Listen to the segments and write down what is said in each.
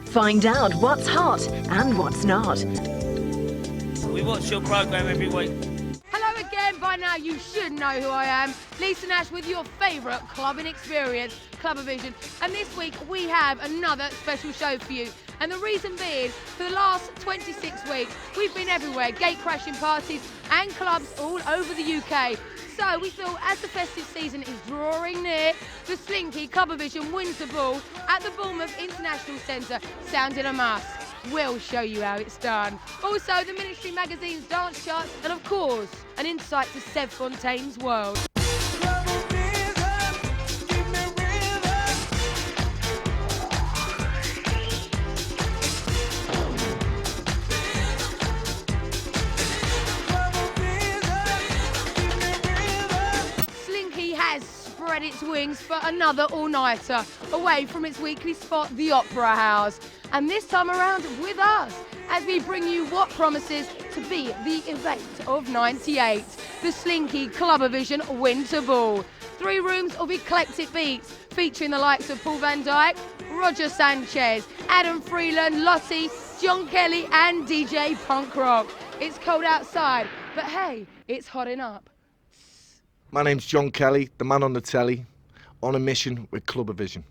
Find out what's hot and what's not. We watch your programme every week. Hello again, by now you should know who I am. Lisa Nash with your favourite clubbing experience, CLUBavision. And this week we have another special show for you. And the reason being, for the last 26 weeks, we've been everywhere, gate crashing parties and clubs all over the UK. So we feel as the festive season is drawing near, the Slinky CLUBavision Winter Ball at the Bournemouth International Centre sounded a must. We'll show you how it's done. Also, the Ministry Magazine's dance charts, and of course, an insight to Seb Fontaine's world. Slinky has spread its wings for another all-nighter, away from its weekly spot, the Opera House. And this time around with us, as we bring you what promises to be the event of '98, the Slinky CLUBavision Winter Ball. 3 rooms of eclectic beats, featuring the likes of Paul van Dyke, Roger Sanchez, Adam Freeland, Lottie, Johnkelly and DJ Punk Rock. It's cold outside, but hey, it's hotting up. My name's John Kelly, the man on the telly, on a mission with CLUBavision.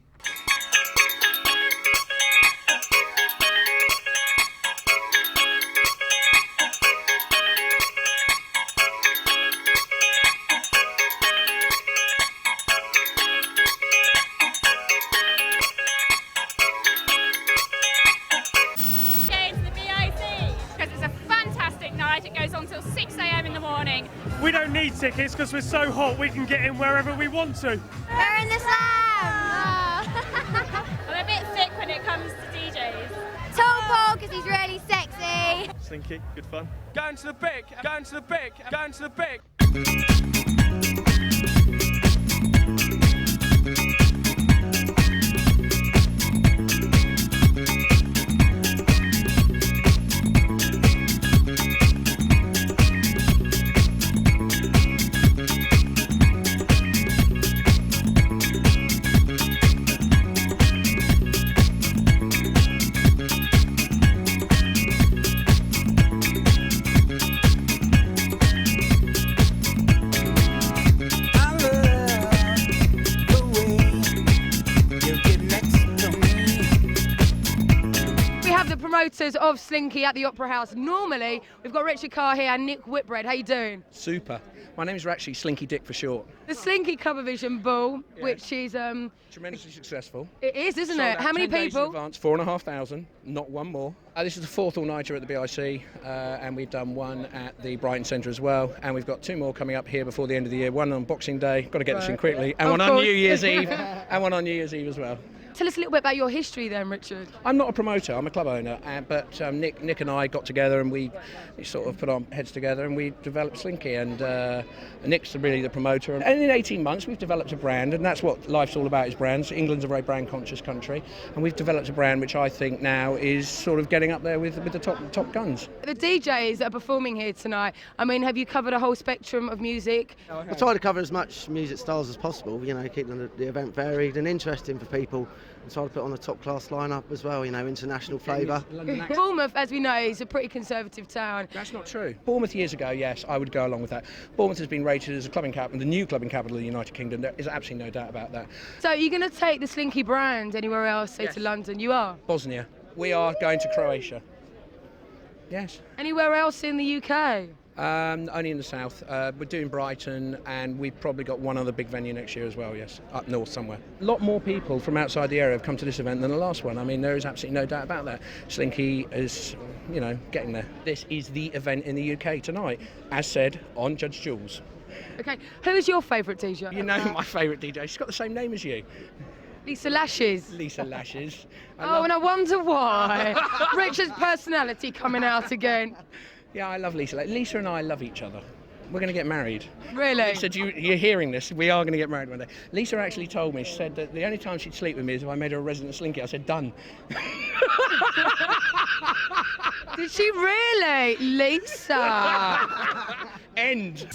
We don't need tickets because we're so hot we can get in wherever we want to. We're in the slam! I'm a bit thick when it comes to DJs. Tall Paul because he's really sexy. Slinky, good fun. Going to the BIC, going to the BIC, going to the BIC. Promoters of Slinky at the Opera House. Normally, we've got Richard Carr here and Nick Whitbread. How you doing? Super. My name's actually Slinky Dick for short. The Slinky CLUBavision Ball, yes, which is tremendously successful. It is, isn't it? How many people? In advance, 4,500, not one more. This is the 4th all-nighter at the BIC, and we've done one at the Brighton Centre as well, and we've got 2 more coming up here before the end of the year. One on Boxing Day, got to get this in quickly, and one on New Year's Eve, and one on New Year's Eve as well. Tell us a little bit about your history then, Richard. I'm not a promoter, I'm a club owner, but Nick and I got together and we sort of put our heads together and we developed Slinky, and Nick's really the promoter. And in 18 months we've developed a brand, and that's what life's all about, is brands. England's a very brand conscious country, and we've developed a brand which I think now is sort of getting up there with the top guns. The DJs that are performing here tonight, I mean, have you covered a whole spectrum of music? I try to cover as much music styles as possible, you know, keeping the event varied and interesting for people. And try to put on a top-class lineup as well, you know, international flavour. Bournemouth, as we know, is a pretty conservative town. That's not true. Bournemouth years ago, yes, I would go along with that. Bournemouth has been rated as a clubbing capital, the new clubbing capital of the United Kingdom. There is absolutely no doubt about that. So you're going to take the Slinky brand anywhere else, say to London? You are? Bosnia. We are going to Croatia. Yes. Anywhere else in the UK? Only in the south. We're doing Brighton, and we've probably got one other big venue next year as well, yes, up north somewhere. A lot more people from outside the area have come to this event than the last one. I mean, there is absolutely no doubt about that. Slinky is, you know, getting there. This is the event in the UK tonight, as said on Judge Jules. Okay, who is your favourite DJ? You know my favourite DJ. She's got the same name as you. Lisa Lashes. Lisa Lashes. And I wonder why. Richard's personality coming out again. Yeah, I love Lisa. Lisa and I love each other. We're going to get married. Really? Lisa, you're hearing this. We are going to get married one day. Lisa actually told me, she said that the only time she'd sleep with me is if I made her a resident Slinky. I said, done. Did she really? Lisa. End.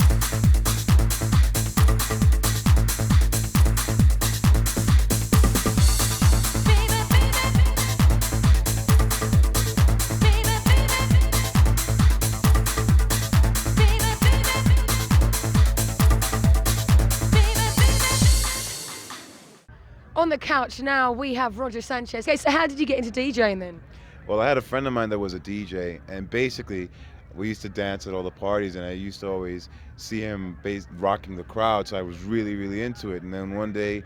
On the couch now we have Roger Sanchez. Okay, so how did you get into DJing then? Well, I had a friend of mine that was a DJ, and basically we used to dance at all the parties, and I used to always see him rocking the crowd, so I was really, really into it. And then one day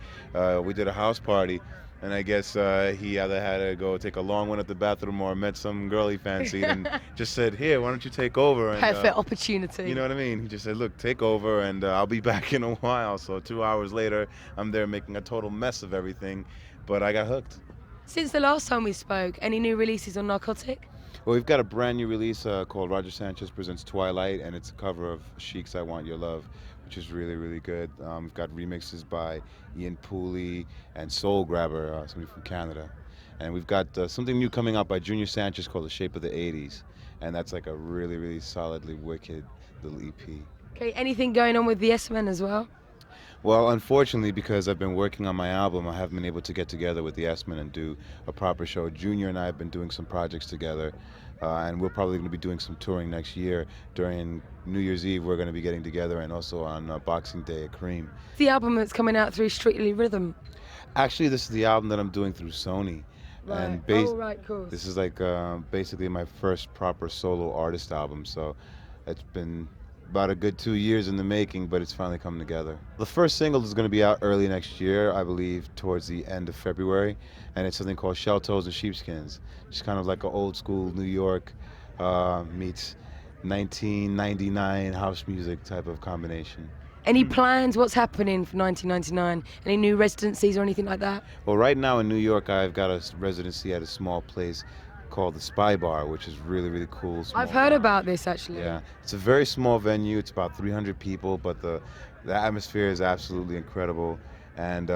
we did a house party, and I guess he either had to go take a long one at the bathroom or met some girl he fancied and just said, here, why don't you take over? And, Perfect opportunity. You know what I mean? He just said, look, take over, and I'll be back in a while. So 2 hours later, I'm there making a total mess of everything, but I got hooked. Since the last time we spoke, any new releases on Narcotic? Well, we've got a brand new release called Roger Sanchez Presents Twilight, and it's a cover of Chic's I Want Your Love, which is really, really good. We've got remixes by Ian Pooley and Soul Grabber, somebody from Canada. And we've got something new coming out by Junior Sanchez called The Shape of the 80s. And that's like a really, really solidly wicked little EP. Okay, anything going on with the S-Men as well? Well, unfortunately, because I've been working on my album, I haven't been able to get together with the S-Men and do a proper show. Junior and I have been doing some projects together, and we're probably going to be doing some touring next year. During New Year's Eve, we're going to be getting together, and also on Boxing Day at Cream. The album that's coming out through Strictly Rhythm. Actually, this is the album that I'm doing through Sony. Right. And Right, cool. This is like basically my first proper solo artist album, so it's been about a good 2 years in the making, but it's finally come together. The first single is going to be out early next year, I believe towards the end of February, and it's something called Shell Toes and Sheepskins. It's kind of like an old school New York meets 1999 house music type of combination. Any plans? What's happening for 1999? Any new residencies or anything like that? Well, right now in New York, I've got a residency at a small place called the Spy Bar, which is really, really cool. I've heard about this actually. Yeah, it's a very small venue. It's about 300 people, but the atmosphere is absolutely incredible, and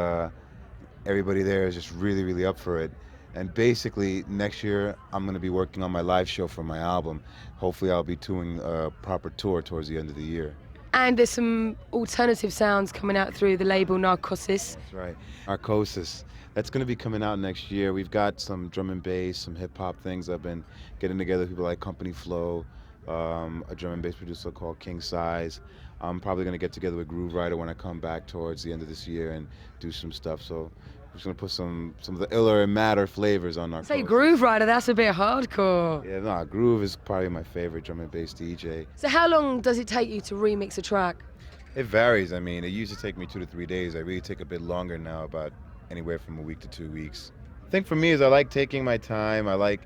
everybody there is just really, really up for it. And basically, next year I'm going to be working on my live show for my album. Hopefully, I'll be doing a proper tour towards the end of the year. And there's some alternative sounds coming out through the label Narcosis. That's right, Narcosis. That's going to be coming out next year. We've got some drum and bass, some hip hop things. I've been getting together with people like Company Flow, a drum and bass producer called King Size. I'm probably going to get together with Groove Rider when I come back towards the end of this year and do some stuff. So I'm just going to put some of the iller and madder flavors on Narcosis. Say Groove Rider, that's a bit hardcore. Yeah, no, Groove is probably my favorite drum and bass DJ. So how long does it take you to remix a track? It varies. I mean, it used to take me 2 to 3 days. I really take a bit longer now, about anywhere from a week to 2 weeks. I think for me is I like taking my time. I like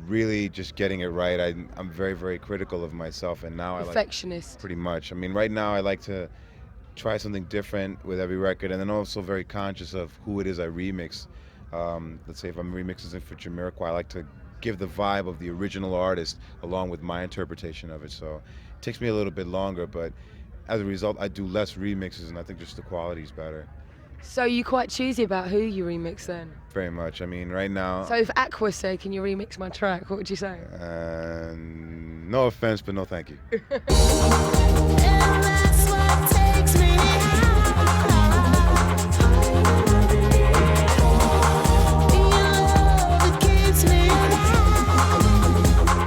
really just getting it right. I'm very, very critical of myself, and now Perfectionist. Pretty much. I mean, right now I like to try something different with every record, and then also very conscious of who it is I remix. Let's say if I'm remixing something for Jamiroquai, I like to give the vibe of the original artist along with my interpretation of it. So it takes me a little bit longer, but as a result, I do less remixes, and I think just the quality's better. So you're quite choosy about who you remix then? Very much. I mean, right now... So if Aqua said, can you remix my track, what would you say? No offense, but no thank you.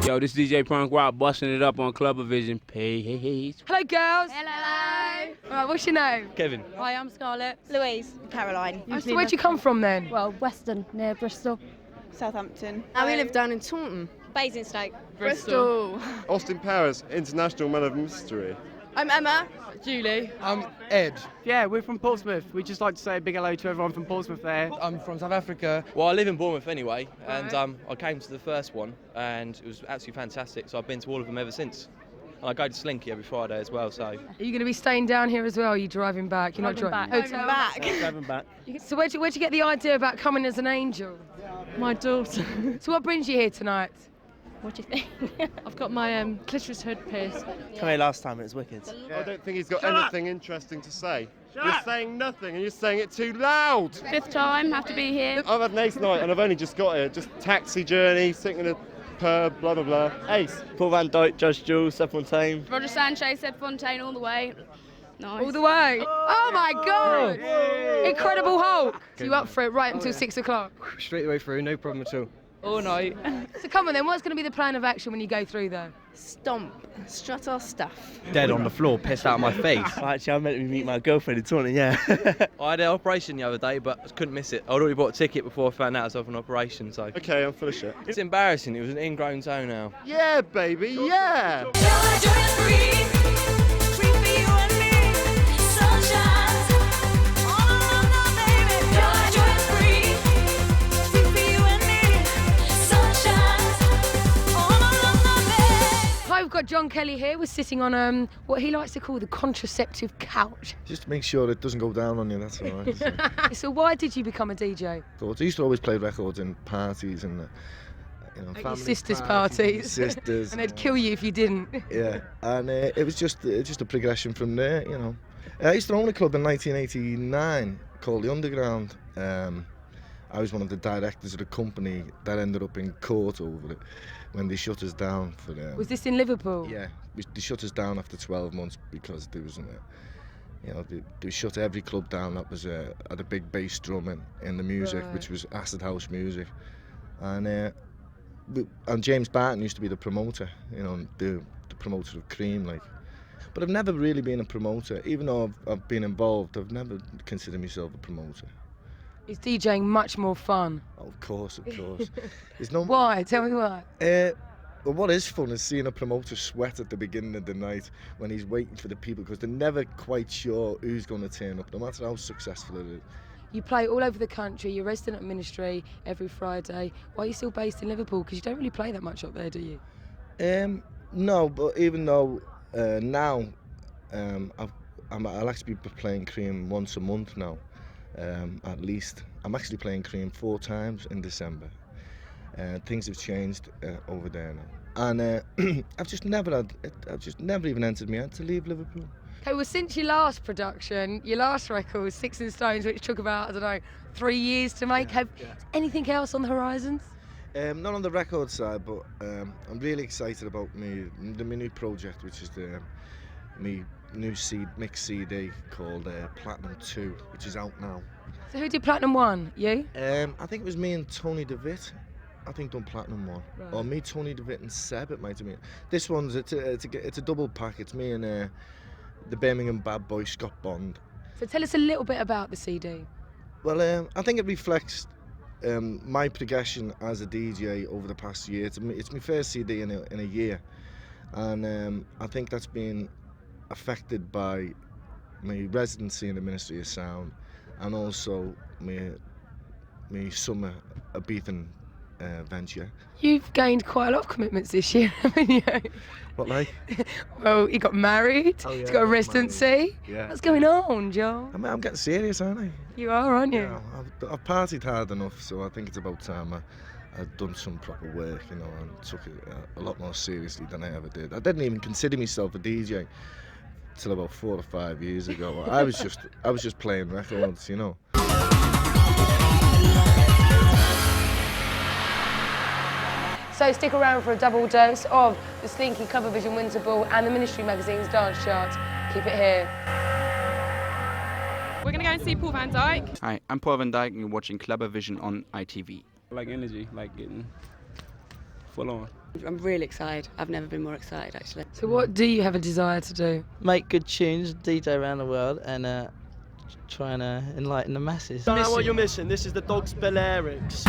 Yo, this is DJ Punk Rock busting it up on CLUBavision page. Hello, girls. Hello. All right, what's your name? Kevin. Hi, I'm Scarlett. Louise. Caroline. So where'd you come from then? Well, Weston, near Bristol. Southampton. We live down in Taunton. Basingstoke. Bristol. Austin Powers, International Man of Mystery. I'm Emma. Julie. I'm Ed. Yeah, we're from Portsmouth. We'd just like to say a big hello to everyone from Portsmouth there. I'm from South Africa. Well, I live in Bournemouth anyway, and I came to the first one, and it was absolutely fantastic, so I've been to all of them ever since. And I go to Slinky every Friday as well, so... Are you going to be staying down here as well, or are you driving back? You're not driving back. Hotel? Driving back. So where'd you get the idea about coming as an angel? My daughter. So what brings you here tonight? What do you think? I've got my clitoris hood pierced. Come here last time, it was wicked. I don't think he's got anything interesting to say. You're saying nothing and you're saying it too loud. 5th time, have to be here. I've had an ace night and I've only just got here. Just taxi journey, sitting in a pub, blah, blah, blah. Ace. Paul Van Dyke, Judge Jules, Seth Fontaine. Roger Sanchez, Seth Fontaine all the way. Nice. All the way? Oh my God! Incredible Hulk! So you up for it right until 6 o'clock? Straight away through, no problem at all. All night. So come on then, what's going to be the plan of action when you go through though? Stomp. Strut our stuff. Dead on the floor, pissed out of my face. Actually, I'm meant to be meeting my girlfriend in Taunton, yeah. I had an operation the other day, but I couldn't miss it. I'd already bought a ticket before I found out I was having an operation, so... Okay, I'm full of shit. It's embarrassing. It was an ingrown toenail. Yeah, baby, yeah! We've got John Kelly here. We're sitting on what he likes to call the contraceptive couch. Just to make sure it doesn't go down on you, that's all right. So why did you become a DJ? So I used to always play records in parties and At family your sisters' parties. Sisters. And they'd kill you if you didn't. Yeah, and it was just a progression from there, you know. I used to own a club in 1989 called The Underground. I was one of the directors of the company that ended up in court over it when they shut us down for them. Was this in Liverpool? Yeah, they shut us down after 12 months because there was, they shut every club down that was had a big bass drum in the music, Right. which was acid house music, and James Barton used to be the promoter, the promoter of Cream, like. But I've never really been a promoter, even though I've been involved. I've never considered myself a promoter. Is DJing much more fun? Oh, of course. There's no. Why? Tell me why. Well, what is fun is seeing a promoter sweat at the beginning of the night when he's waiting for the people, because they're never quite sure who's going to turn up, no matter how successful it is. You play all over the country, you're resident at Ministry every Friday. Why are you still based in Liverpool? Because you don't really play that much up there, do you? No, but even though now I'll actually be playing Cream once a month now, at least. I'm actually playing Cream 4 times in December. Things have changed over there now, and I've just never even entered my head to leave Liverpool. Okay, well, since your last production, your last record, 6 in Stones, which took about, I don't know, 3 years to make, have anything else on the horizons? Not on the record side, but I'm really excited about my new project, which is my new mix CD called Platinum 2, which is out now. So who did Platinum 1? You? I think it was me and Tony DeVitt. I think done Platinum 1, Right. or me, Tony DeVitt, and Seb. It might have been. This one's it's a double pack. It's me and the Birmingham bad boy Scott Bond. So tell us a little bit about the CD. Well, I think it reflects my progression as a DJ over the past year. It's my first CD in a year, and I think that's been affected by my residency in the Ministry of Sound, and also my summer Ibiza venture. You've gained quite a lot of commitments this year, haven't you? What, like? Well, you got married, he's got a residency. Yeah. What's going on, Joe? I'm getting serious, aren't I? You are, aren't you? Yeah, I've partied hard enough, so I think it's about time I've done some proper work, and took it a lot more seriously than I ever did. I didn't even consider myself a DJ till about 4 or 5 years ago. I was just playing records, So stick around for a double dose of the Slinky CLUBavision Winter Ball and the Ministry Magazine's dance chart. Keep it here. We're going to go and see Paul van Dyke. Hi, I'm Paul van Dyke and you're watching CLUBavision on ITV. I like energy, like getting full on. I'm really excited. I've never been more excited, actually. So what do you have a desire to do? Make good tunes, DJ around the world, and try and enlighten the masses. Don't know what you're missing. This is the Dogs Balearics.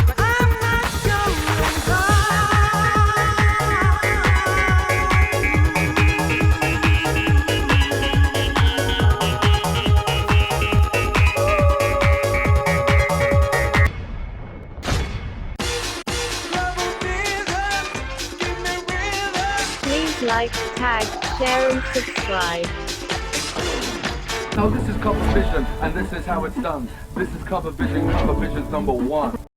Please like, tag, share and subscribe. So this is CLUBavision, and this is how it's done. This is CLUBavision, CLUBavision's #1.